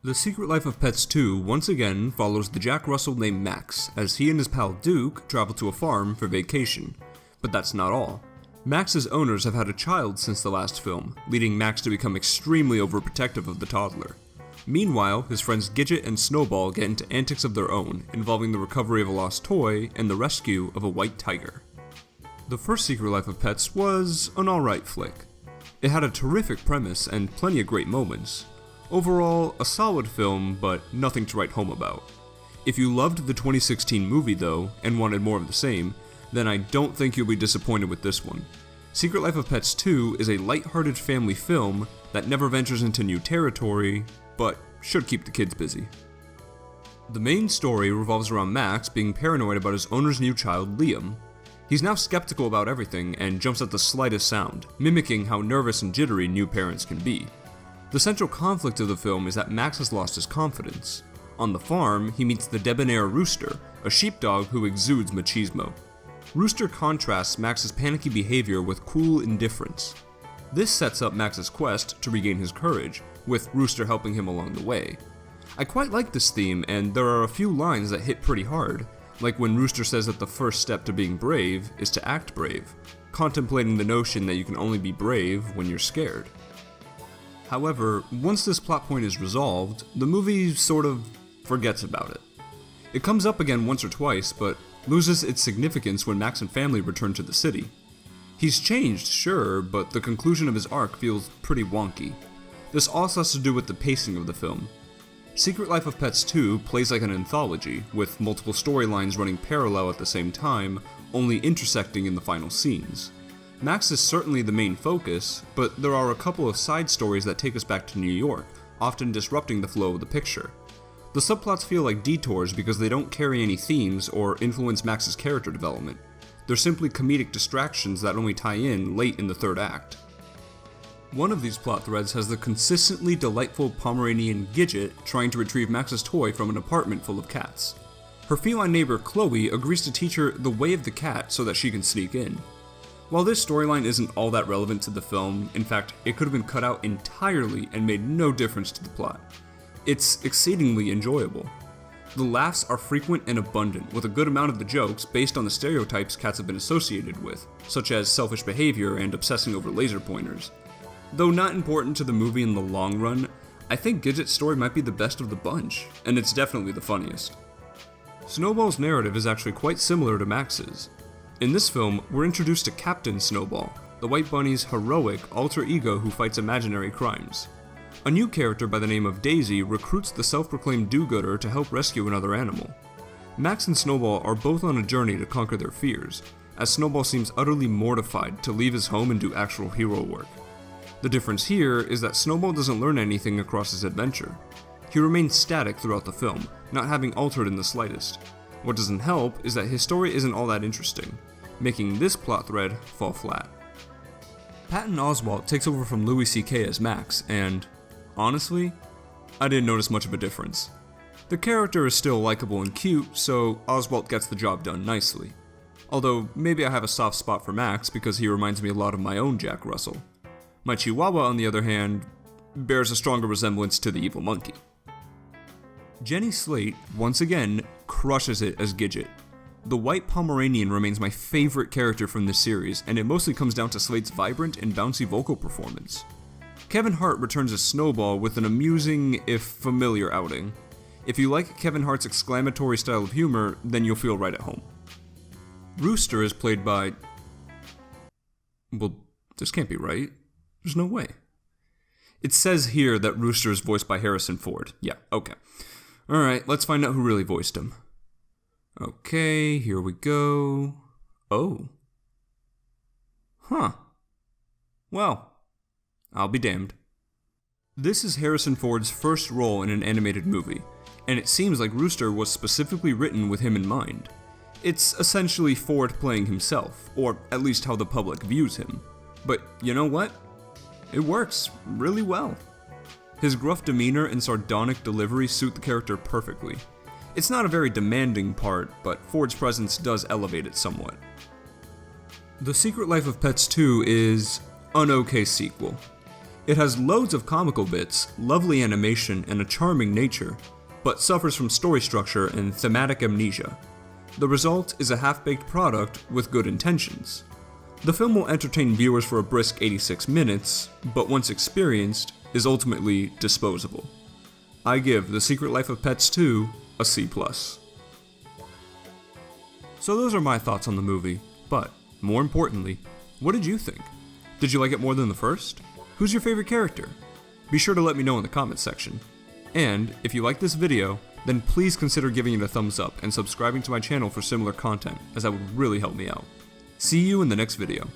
The Secret Life of Pets 2 once again follows the Jack Russell named Max as he and his pal Duke travel to a farm for vacation. But that's not all. Max's owners have had a child since the last film, leading Max to become extremely overprotective of the toddler. Meanwhile, his friends Gidget and Snowball get into antics of their own, involving the recovery of a lost toy and the rescue of a white tiger. The first Secret Life of Pets was an alright flick. It had a terrific premise and plenty of great moments. Overall, a solid film, but nothing to write home about. If you loved the 2016 movie though, and wanted more of the same, then I don't think you'll be disappointed with this one. Secret Life of Pets 2 is a light-hearted family film that never ventures into new territory, but should keep the kids busy. The main story revolves around Max being paranoid about his owner's new child, Liam. He's now skeptical about everything and jumps at the slightest sound, mimicking how nervous and jittery new parents can be. The central conflict of the film is that Max has lost his confidence. On the farm, he meets the debonair Rooster, a sheepdog who exudes machismo. Rooster contrasts Max's panicky behavior with cool indifference. This sets up Max's quest to regain his courage, with Rooster helping him along the way. I quite like this theme, and there are a few lines that hit pretty hard, like when Rooster says that the first step to being brave is to act brave, contemplating the notion that you can only be brave when you're scared. However, once this plot point is resolved, the movie sort of forgets about it. It comes up again once or twice, but loses its significance when Max and family return to the city. He's changed, sure, but the conclusion of his arc feels pretty wonky. This also has to do with the pacing of the film. Secret Life of Pets 2 plays like an anthology, with multiple storylines running parallel at the same time, only intersecting in the final scenes. Max is certainly the main focus, but there are a couple of side stories that take us back to New York, often disrupting the flow of the picture. The subplots feel like detours because they don't carry any themes or influence Max's character development. They're simply comedic distractions that only tie in late in the third act. One of these plot threads has the consistently delightful Pomeranian Gidget trying to retrieve Max's toy from an apartment full of cats. Her feline neighbor Chloe agrees to teach her the way of the cat so that she can sneak in. While this storyline isn't all that relevant to the film, in fact, it could have been cut out entirely and made no difference to the plot. It's exceedingly enjoyable. The laughs are frequent and abundant, with a good amount of the jokes based on the stereotypes cats have been associated with, such as selfish behavior and obsessing over laser pointers. Though not important to the movie in the long run, I think Gidget's story might be the best of the bunch, and it's definitely the funniest. Snowball's narrative is actually quite similar to Max's. In this film, we're introduced to Captain Snowball, the White Bunny's heroic alter ego who fights imaginary crimes. A new character by the name of Daisy recruits the self-proclaimed do-gooder to help rescue another animal. Max and Snowball are both on a journey to conquer their fears, as Snowball seems utterly mortified to leave his home and do actual hero work. The difference here is that Snowball doesn't learn anything across his adventure. He remains static throughout the film, not having altered in the slightest. What doesn't help is that his story isn't all that interesting, making this plot thread fall flat. Patton Oswalt takes over from Louis C.K. as Max, and honestly, I didn't notice much of a difference. The character is still likable and cute, so Oswalt gets the job done nicely. Although, maybe I have a soft spot for Max because he reminds me a lot of my own Jack Russell. My Chihuahua, on the other hand, bears a stronger resemblance to the evil monkey. Jenny Slate, once again, crushes it as Gidget. The White Pomeranian remains my favorite character from this series, and it mostly comes down to Slate's vibrant and bouncy vocal performance. Kevin Hart returns as Snowball with an amusing, if familiar, outing. If you like Kevin Hart's exclamatory style of humor, then you'll feel right at home. Rooster is played by... Well, this can't be right. There's no way. It says here that Rooster is voiced by Harrison Ford. Yeah, okay. Alright, let's find out who really voiced him. Okay, here we go. Oh. Huh. Well, I'll be damned. This is Harrison Ford's first role in an animated movie, and it seems like Rooster was specifically written with him in mind. It's essentially Ford playing himself, or at least how the public views him. But you know what? It works really well. His gruff demeanor and sardonic delivery suit the character perfectly. It's not a very demanding part, but Ford's presence does elevate it somewhat. The Secret Life of Pets 2 is an okay sequel. It has loads of comical bits, lovely animation, and a charming nature, but suffers from story structure and thematic amnesia. The result is a half-baked product with good intentions. The film will entertain viewers for a brisk 86 minutes, but once experienced, is ultimately disposable. I give The Secret Life of Pets 2 a C+. So those are my thoughts on the movie, but more importantly, what did you think? Did you like it more than the first? Who's your favorite character? Be sure to let me know in the comments section. And if you like this video, then please consider giving it a thumbs up and subscribing to my channel for similar content, as that would really help me out. See you in the next video.